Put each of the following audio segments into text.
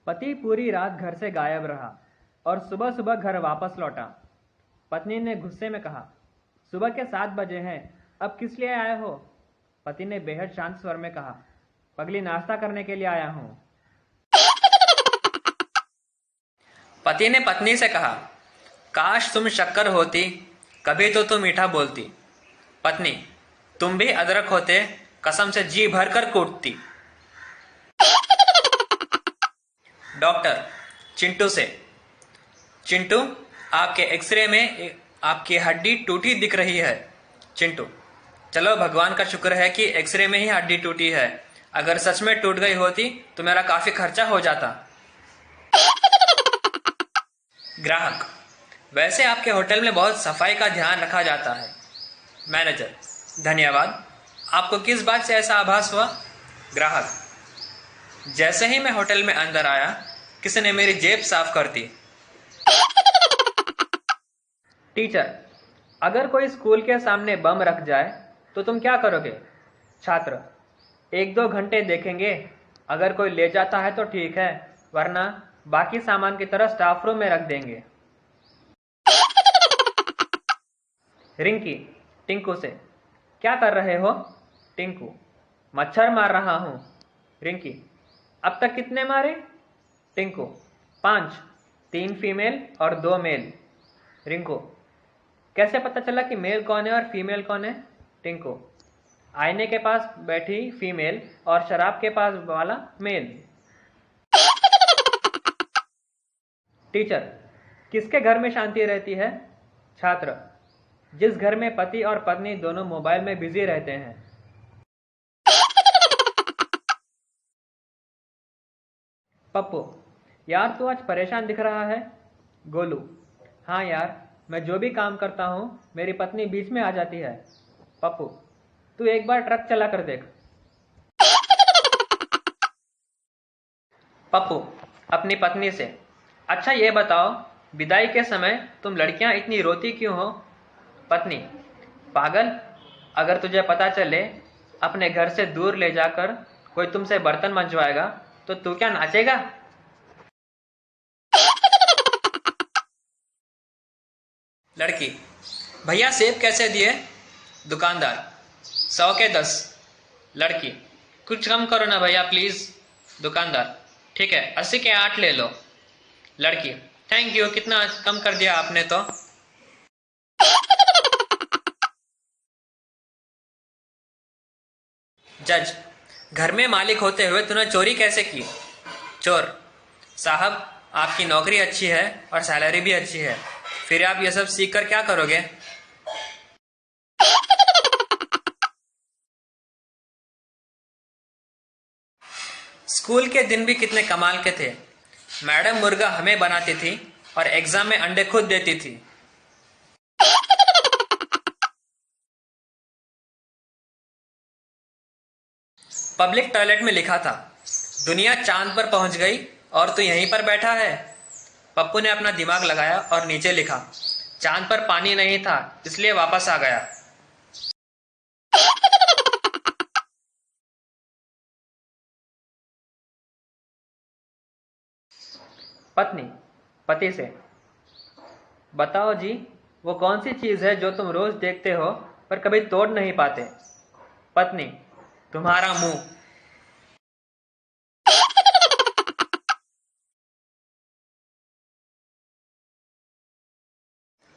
पति पूरी रात घर से गायब रहा और सुबह सुबह घर वापस लौटा। पत्नी ने गुस्से में कहा, सुबह के 7 बजे हैं, अब किस लिए आए हो? पति ने बेहद शांत स्वर में कहा, पगली, नाश्ता करने के लिए आया हूं। पति ने पत्नी से कहा, काश तुम शक्कर होती, कभी तो तुम मीठा बोलती। पत्नी, तुम भी अदरक होते, कसम से जी भर कर कूटती। डॉक्टर चिंटू से, चिंटू, आपके एक्सरे में आपकी हड्डी टूटी दिख रही है। चिंटू, चलो भगवान का शुक्र है कि एक्सरे में ही हड्डी टूटी है, अगर सच में टूट गई होती तो मेरा काफी खर्चा हो जाता। ग्राहक, वैसे आपके होटल में बहुत सफाई का ध्यान रखा जाता है। मैनेजर, धन्यवाद। आपको किस बात से ऐसा आभास हुआ? ग्राहक, जैसे ही मैं होटल में अंदर आया, किसी ने मेरी जेब साफ कर दी। टीचर, अगर कोई स्कूल के सामने बम रख जाए तो तुम क्या करोगे? छात्र, 1-2 घंटे देखेंगे, अगर कोई ले जाता है तो ठीक है, वरना बाकी सामान की तरह स्टाफ रूम में रख देंगे। रिंकी टिंकू से, क्या कर रहे हो? टिंकू, मच्छर मार रहा हूं। रिंकी, अब तक कितने मारे? टिंकू, 5, 3 फीमेल और 2 मेल। रिंकू, कैसे पता चला कि मेल कौन है और फीमेल कौन है? टिंकू, आईने के पास बैठी फीमेल और शराब के पास वाला मेल। टीचर, किसके घर में शांति रहती है? छात्र, जिस घर में पति और पत्नी दोनों मोबाइल में बिजी रहते हैं। पप्पू, यार तू आज परेशान दिख रहा है। गोलू, हाँ यार, मैं जो भी काम करता हूँ मेरी पत्नी बीच में आ जाती है। पप्पू, तू एक बार ट्रक चला कर देख। पप्पू अपनी पत्नी से, अच्छा ये बताओ, विदाई के समय तुम लड़कियां इतनी रोती क्यों हो? पत्नी, पागल, अगर तुझे पता चले अपने घर से दूर ले जाकर कोई तुमसे बर्तन मंजवाएगा तो तू क्या नाचेगा? लड़की, भैया सेब कैसे दिए? दुकानदार, 100 के 10। लड़की, कुछ कम करो ना भैया प्लीज। दुकानदार, ठीक है, 80 के 8 ले लो। लड़की, थैंक यू, कितना कम कर दिया आपने तो। जज, घर में मालिक होते हुए तूने चोरी कैसे की? चोर, साहब, आपकी नौकरी अच्छी है और सैलरी भी अच्छी है, फिर आप ये सब सीख कर क्या करोगे? स्कूल के दिन भी कितने कमाल के थे। मैडम मुर्गा हमें बनाती थी और एग्जाम में अंडे खुद देती थी। पब्लिक टॉयलेट में लिखा था, दुनिया चांद पर पहुंच गई और तू यहीं पर बैठा है। पप्पू ने अपना दिमाग लगाया और नीचे लिखा, चांद पर पानी नहीं था इसलिए वापस आ गया। पत्नी पति से, बताओ जी, वो कौन सी चीज है जो तुम रोज देखते हो पर कभी तोड़ नहीं पाते? पत्नी, तुम्हारा मुंह।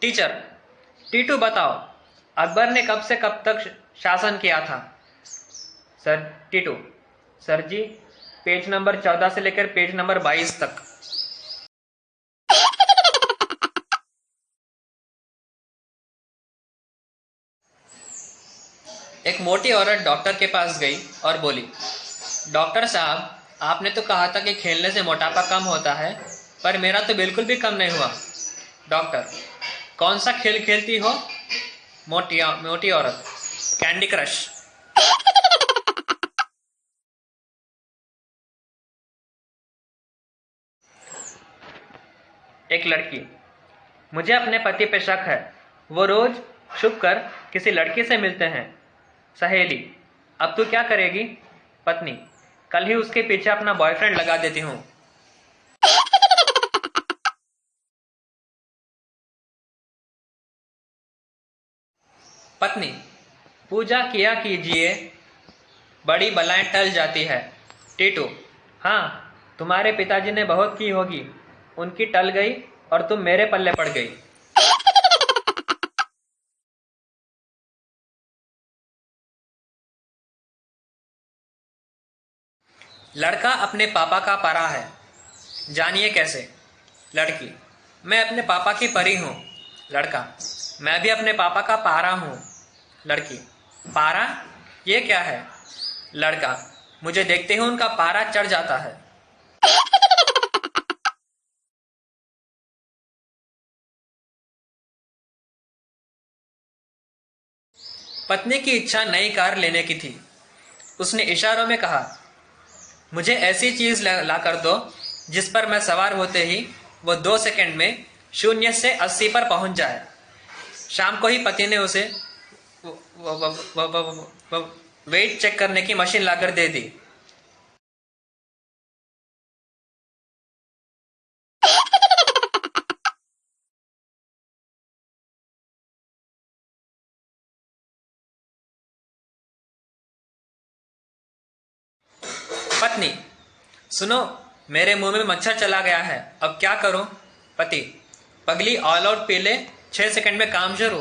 टीचर, टीटू बताओ, अकबर ने कब से कब तक शासन किया था? सर टीटू, सर जी, पेज नंबर 14 से लेकर पेज नंबर 22 तक। एक मोटी औरत डॉक्टर के पास गई और बोली, डॉक्टर साहब, आपने तो कहा था कि खेलने से मोटापा कम होता है, पर मेरा तो बिल्कुल भी कम नहीं हुआ। डॉक्टर, कौन सा खेल खेलती हो? मोटी औरत, कैंडी क्रश। एक लड़की, मुझे अपने पति पे शक है, वो रोज छुप कर किसी लड़की से मिलते हैं। सहेली, अब तू क्या करेगी? पत्नी, कल ही उसके पीछे अपना बॉयफ्रेंड लगा देती हूँ। पत्नी, पूजा किया कीजिए, बड़ी बलाएं टल जाती है। टीटू, हाँ, तुम्हारे पिताजी ने बहुत की होगी, उनकी टल गई और तुम मेरे पल्ले पड़ गई। लड़का अपने पापा का परा है, जानिए कैसे। लड़की, मैं अपने पापा की परी हूँ। लड़का, मैं भी अपने पापा का पारा हूँ। लड़की, पारा, ये क्या है? लड़का, मुझे देखते ही उनका पारा चढ़ जाता है। पत्नी की इच्छा नई कार लेने की थी। उसने इशारों में कहा, मुझे ऐसी चीज ला कर दो जिस पर मैं सवार होते ही वो 2 सेकंड में 0 से 80 पर पहुंच जाए। शाम को ही पति ने उसे वेट चेक करने की मशीन लाकर दे दी। पत्नी, सुनो, मेरे मुंह में मच्छर चला गया है, अब क्या करूं? पति, पगली ऑल आउट पी ले, 6 सेकंड में काम शुरू।